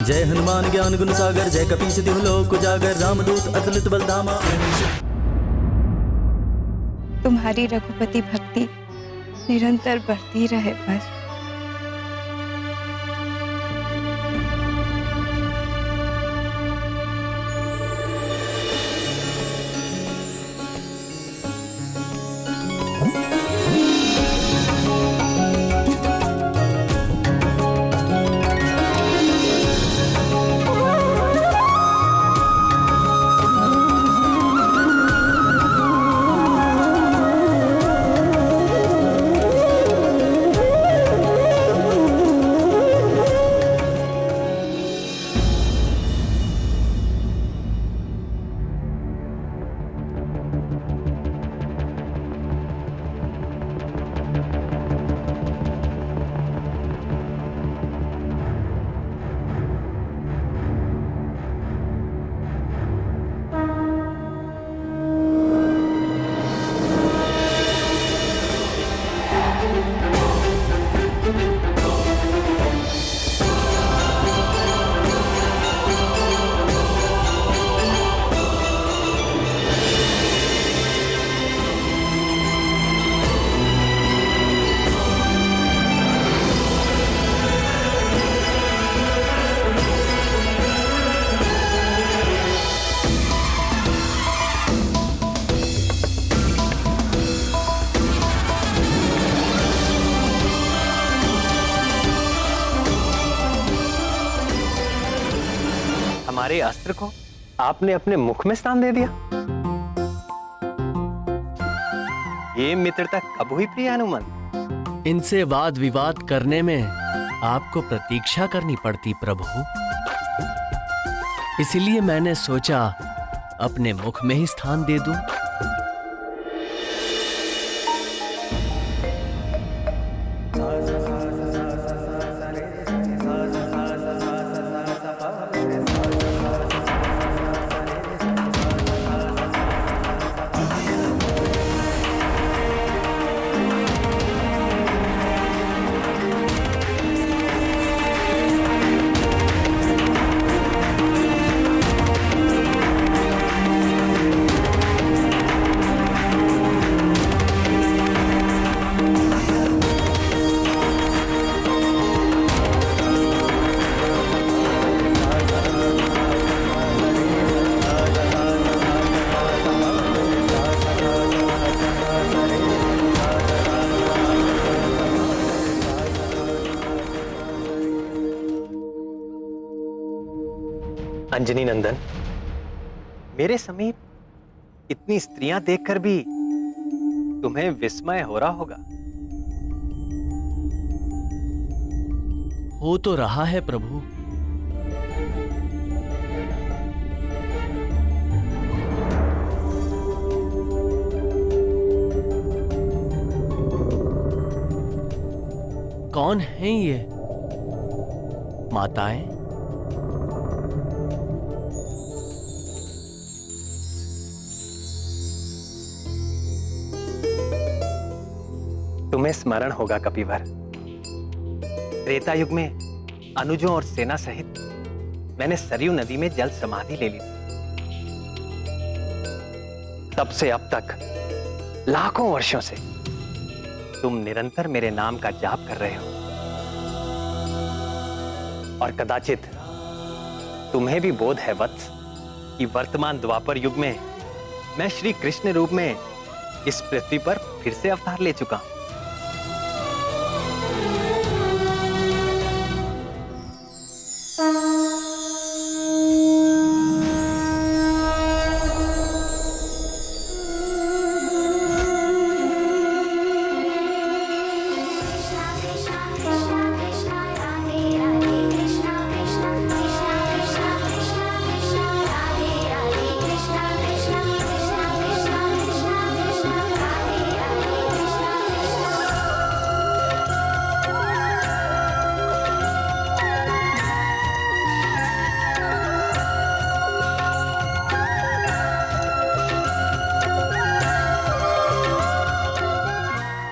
जय हनुमान ज्ञान गुण सागर, जय कपीस तिहु लोक उजागर, रामदूत अतुलित बल धामा। तुम्हारी रघुपति भक्ति निरंतर बढ़ती रहे बस। हमारे अस्त्र को आपने अपने मुख में स्थान दे दिया। ये मित्रता कब हुई प्रिय हनुमान? इनसे वाद विवाद करने में आपको प्रतीक्षा करनी पड़ती प्रभु, इसलिए मैंने सोचा अपने मुख में ही स्थान दे दूं। अंजनी नंदन, मेरे समीप इतनी स्त्रियां देखकर भी तुम्हें विस्मय हो रहा होगा। हो तो रहा है प्रभु। कौन हैं ये माताएं? तुम्हें स्मरण होगा कपिवर, त्रेता युग में अनुजों और सेना सहित मैंने सरयू नदी में जल समाधि ले ली। तब से अब तक लाखों वर्षों से तुम निरंतर मेरे नाम का जाप कर रहे हो, और कदाचित तुम्हें भी बोध है वत्स कि वर्तमान द्वापर युग में मैं श्री कृष्ण रूप में इस पृथ्वी पर फिर से अवतार ले चुका हूं।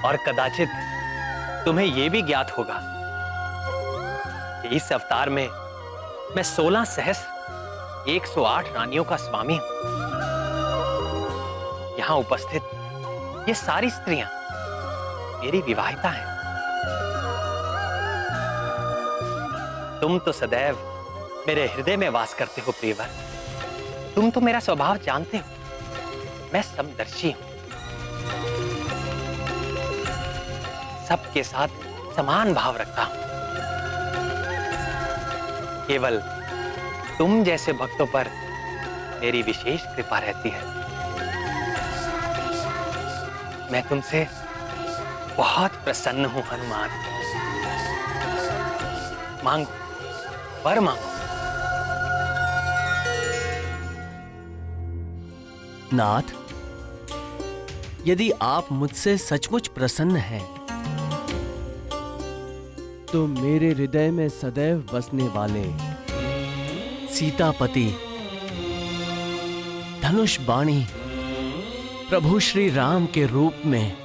और कदाचित तुम्हें यह भी ज्ञात होगा कि इस अवतार में मैं 16 सहस्र 108 रानियों का स्वामी हूं। यहां उपस्थित ये सारी स्त्रियां मेरी विवाहिता हैं। तुम तो सदैव मेरे हृदय में वास करते हो प्रियवर। तुम तो मेरा स्वभाव जानते हो। मैं समदर्शी हूं, सबके साथ समान भाव रखता हूं। केवल तुम जैसे भक्तों पर मेरी विशेष कृपा रहती है। मैं तुमसे बहुत प्रसन्न हूं हनुमान। मांगो, वर मांगो। नाथ, यदि आप मुझसे सचमुच प्रसन्न हैं, तो मेरे हृदय में सदैव बसने वाले सीतापति धनुष बाणी प्रभु श्री राम के रूप में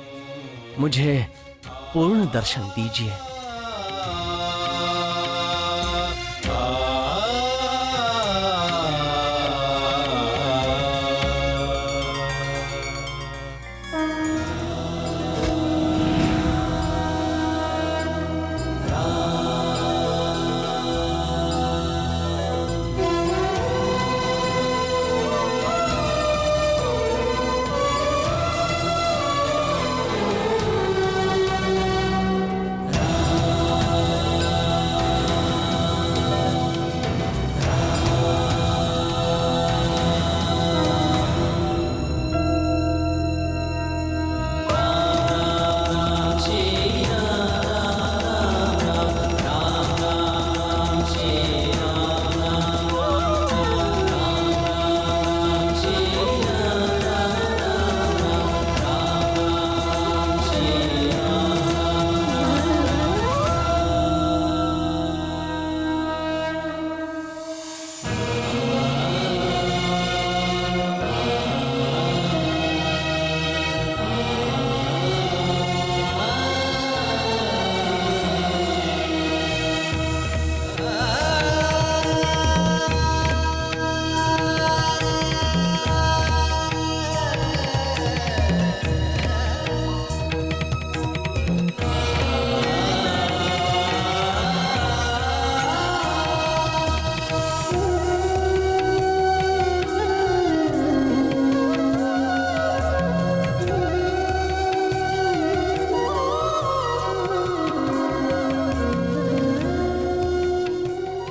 मुझे पूर्ण दर्शन दीजिए।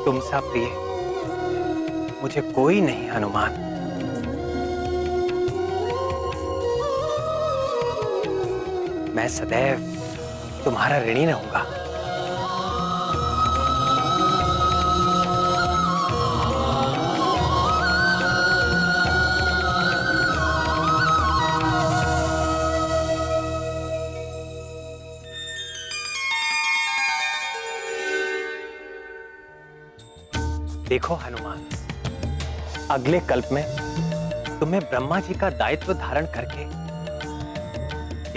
तुम सा प्रिय मुझे कोई नहीं हनुमान। मैं सदैव तुम्हारा ऋणी रहूंगा। देखो हनुमान, अगले कल्प में तुम्हें ब्रह्मा जी का दायित्व धारण करके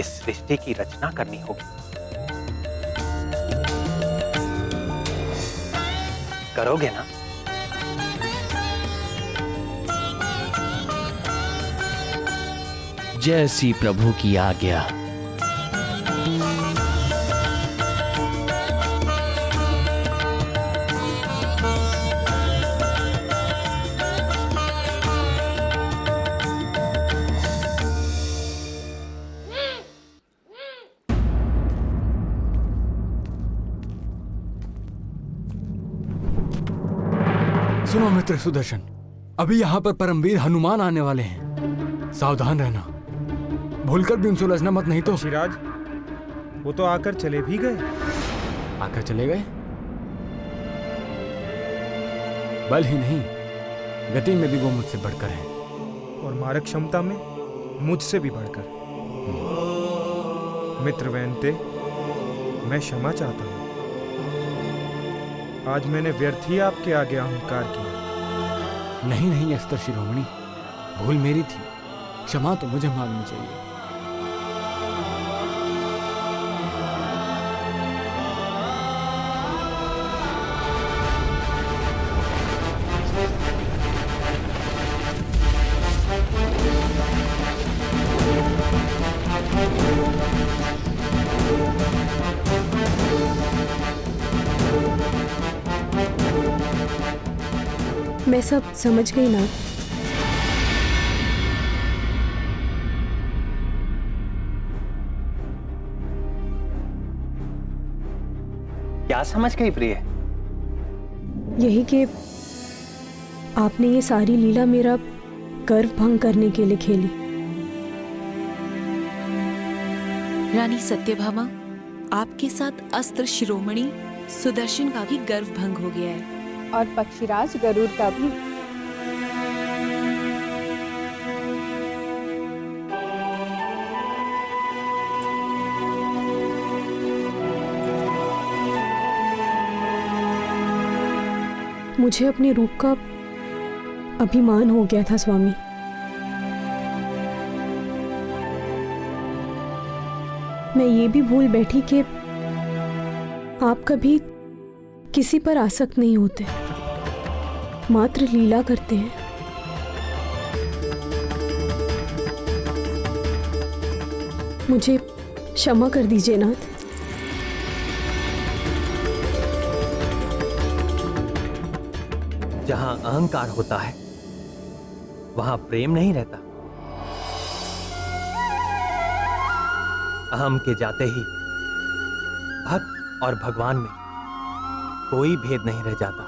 इस सृष्टि की रचना करनी होगी। करोगे ना? जैसी प्रभु की आज्ञा। सुनो मित्र सुदर्शन, अभी यहाँ पर परमवीर हनुमान आने वाले हैं। सावधान रहना, भूलकर भी उनसे उलझना मत, नहीं तो। शिराज, वो तो आकर चले भी गए। आकर चले गए? बल ही नहीं, गति में भी वो मुझसे बढ़कर हैं। और मारक क्षमता में मुझसे भी बढ़कर। मित्र वैनते, मैं क्षमा चाहता हूँ। आज मैंने व्यर्थ ही आपके आगे अहंकार किया। नहीं नहीं अस्त्र शिरोमणि, भूल मेरी थी, क्षमा तो मुझे मांगनी चाहिए। मैं सब समझ गई ना। क्या समझ गई प्रिय? यही कि आपने ये सारी लीला मेरा गर्व भंग करने के लिए खेली। रानी सत्यभामा, आपके साथ अस्त्र शिरोमणि सुदर्शन का भी गर्व भंग हो गया है। और पक्षीराज गरुड़ का भी। मुझे अपने रूप का अभिमान हो गया था स्वामी। मैं ये भी भूल बैठी कि आप कभी किसी पर आसक्त नहीं होते, मात्र लीला करते हैं। मुझे क्षमा कर दीजिए नाथ। जहां अहंकार होता है वहां प्रेम नहीं रहता। अहम के जाते ही भक्त और भगवान में कोई भेद नहीं रह जाता।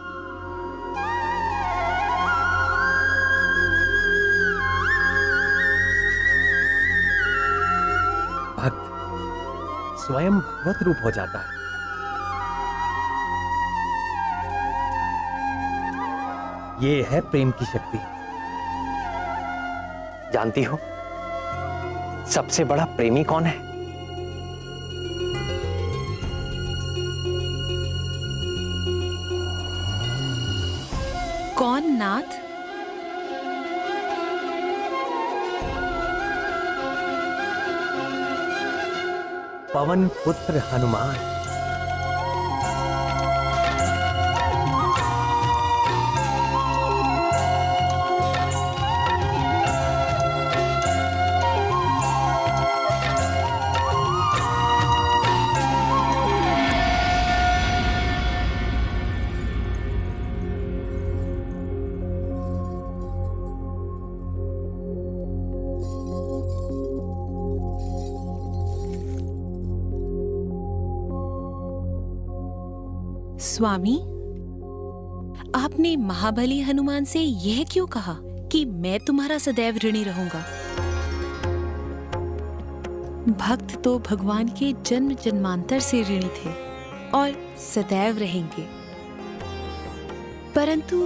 भक्त स्वयं भगवत रूप हो जाता है। ये है प्रेम की शक्ति। जानती हो सबसे बड़ा प्रेमी कौन है? कौन नाथ? पवन पुत्र हनुमान। स्वामी, आपने महाबली हनुमान से यह क्यों कहा कि मैं तुम्हारा सदैव ऋणी रहूंगा? भक्त तो भगवान के जन्म जन्मांतर से ऋणी थे और सदैव रहेंगे, परंतु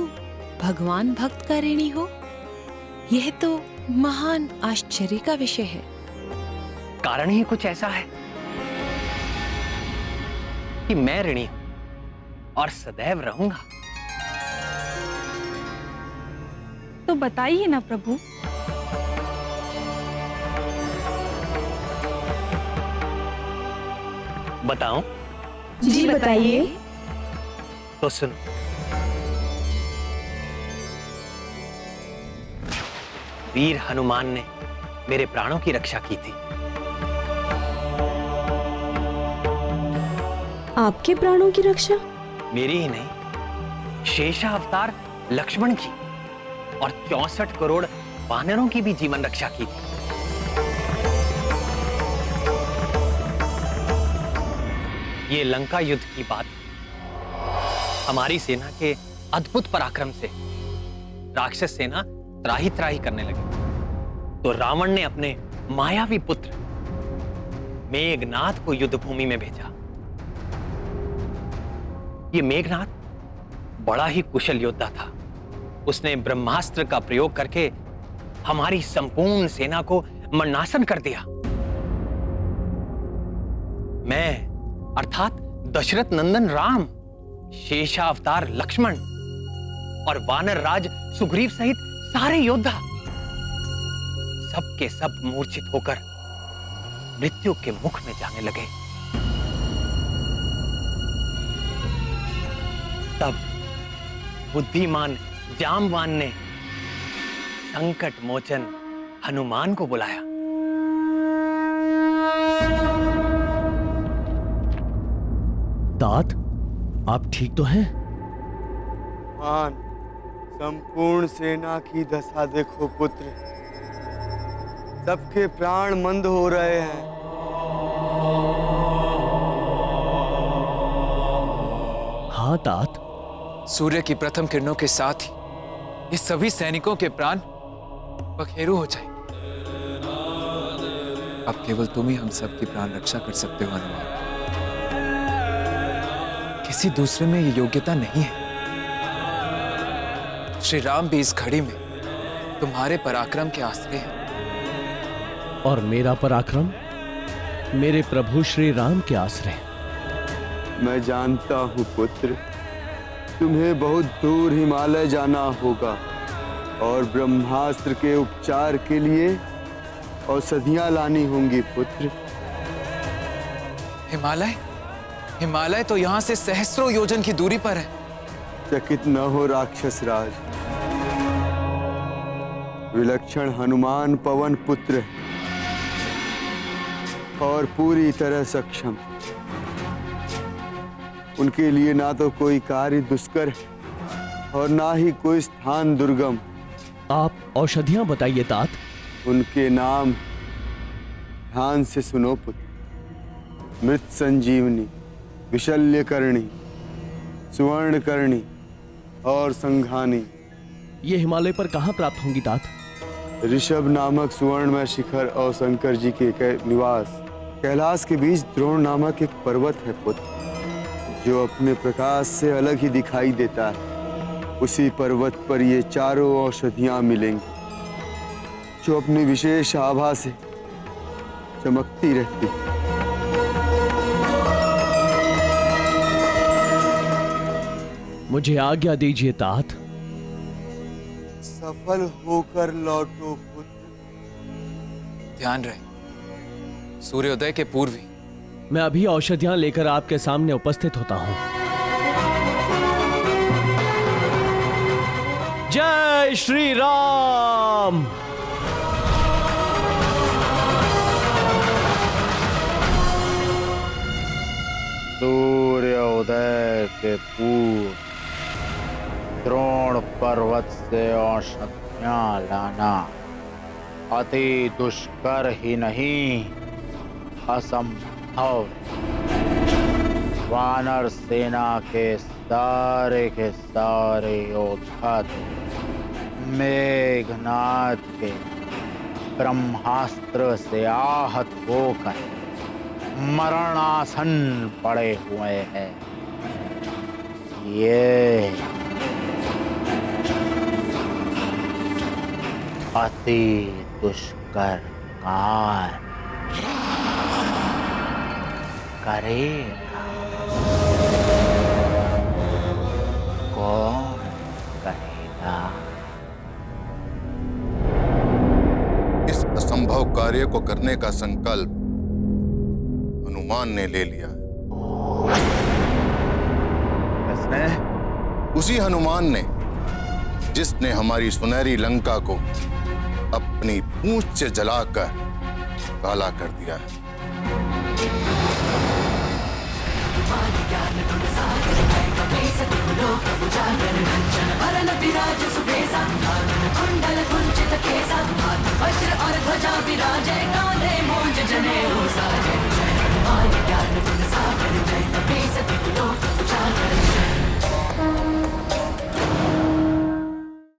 भगवान भक्त का ऋणी हो, यह तो महान आश्चर्य का विषय है। कारण ही कुछ ऐसा है कि मैं ऋणी हूं और सदैव रहूंगा। तो बताइए ना प्रभु। बताऊं? जी बताइए। तो सुनो। वीर हनुमान ने मेरे प्राणों की रक्षा की थी। आपके प्राणों की रक्षा? मेरी ही नहीं, शेषावतार लक्ष्मण की और 64 करोड़ वानरों की भी जीवन रक्षा की थी। ये लंका युद्ध की बात। हमारी सेना के अद्भुत पराक्रम से राक्षस सेना त्राही त्राही करने लगी, तो रावण ने अपने मायावी पुत्र मेघनाथ को युद्ध भूमि में भेजा। ये मेघनाथ बड़ा ही कुशल योद्धा था। उसने ब्रह्मास्त्र का प्रयोग करके हमारी संपूर्ण सेना को मरणासन कर दिया। मैं अर्थात दशरथ नंदन राम, शेषावतार लक्ष्मण और वानर राज सुग्रीव सहित सारे योद्धा सब के सब मूर्छित होकर मृत्यु के मुख में जाने लगे। तब बुद्धिमान जामवान ने संकट मोचन हनुमान को बुलाया। तात, आप ठीक तो हैं? मान, संपूर्ण सेना की दशा देखो पुत्र, सबके प्राण मंद हो रहे हैं। हाँ तात, सूर्य की प्रथम किरणों के साथ ही ये सभी सैनिकों के प्राण पखेरु हो जाएंगे। अब केवल तुम ही हम सबकी प्राण रक्षा कर सकते हो हनुमान। किसी दूसरे में ये योग्यता नहीं है। श्री राम भी इस घड़ी में तुम्हारे पराक्रम के आश्रय हैं। और मेरा पराक्रम मेरे प्रभु श्री राम के आश्रय। मैं जानता हूँ पुत्र, तुम्हें बहुत दूर हिमालय जाना होगा और ब्रह्मास्त्र के उपचार के लिए औषधियां लानी होंगी पुत्र। हिमालय? हिमालय तो यहाँ से सहस्रों योजन की दूरी पर है। चकित न हो राक्षस राज, विलक्षण हनुमान पवन पुत्र है और पूरी तरह सक्षम। उनके लिए ना तो कोई कार्य दुष्कर है और ना ही कोई स्थान दुर्गम। आप औषधियां बताइए तात। उनके नाम ध्यान से सुनो पुत्र। मृत संजीवनी, विशल्यकर्णी, सुवर्णकर्णी और संघानी। ये हिमालय पर कहाँ प्राप्त होंगी तात? ऋषभ नामक सुवर्णमय शिखर और शंकर जी के निवास कैलाश के बीच द्रोण नामक एक पर्वत है पुत्र, जो अपने प्रकाश से अलग ही दिखाई देता है। उसी पर्वत पर ये चारों औषधियां मिलेंगी, जो अपनी विशेष आभा से चमकती रहती। मुझे आज्ञा दीजिए तात। सफल होकर लौटो पुत्र। ध्यान रहे, सूर्योदय के पूर्व ही मैं अभी औषधियां लेकर आपके सामने उपस्थित होता हूं। जय श्री राम। सूर्योदय के पूर्व द्रोण पर्वत से औषधियां लाना अति दुष्कर ही नहीं, असंभव। वानर सेना के सारे योद्धा मेघनाद के ब्रह्मास्त्र से आहत होकर मरणासन पड़े हुए हैं। ये अति दुष्कर कार्य करेगा। कौन करेगा? इस असंभव कार्य को करने का संकल्प हनुमान ने ले लिया। किसने? उसी हनुमान ने जिसने हमारी सुनहरी लंका को अपनी पूंछ से जलाकर काला कर दिया है। ज्ञान गुण सागर है कपि सति लोक उजागर रंजन वरन विराज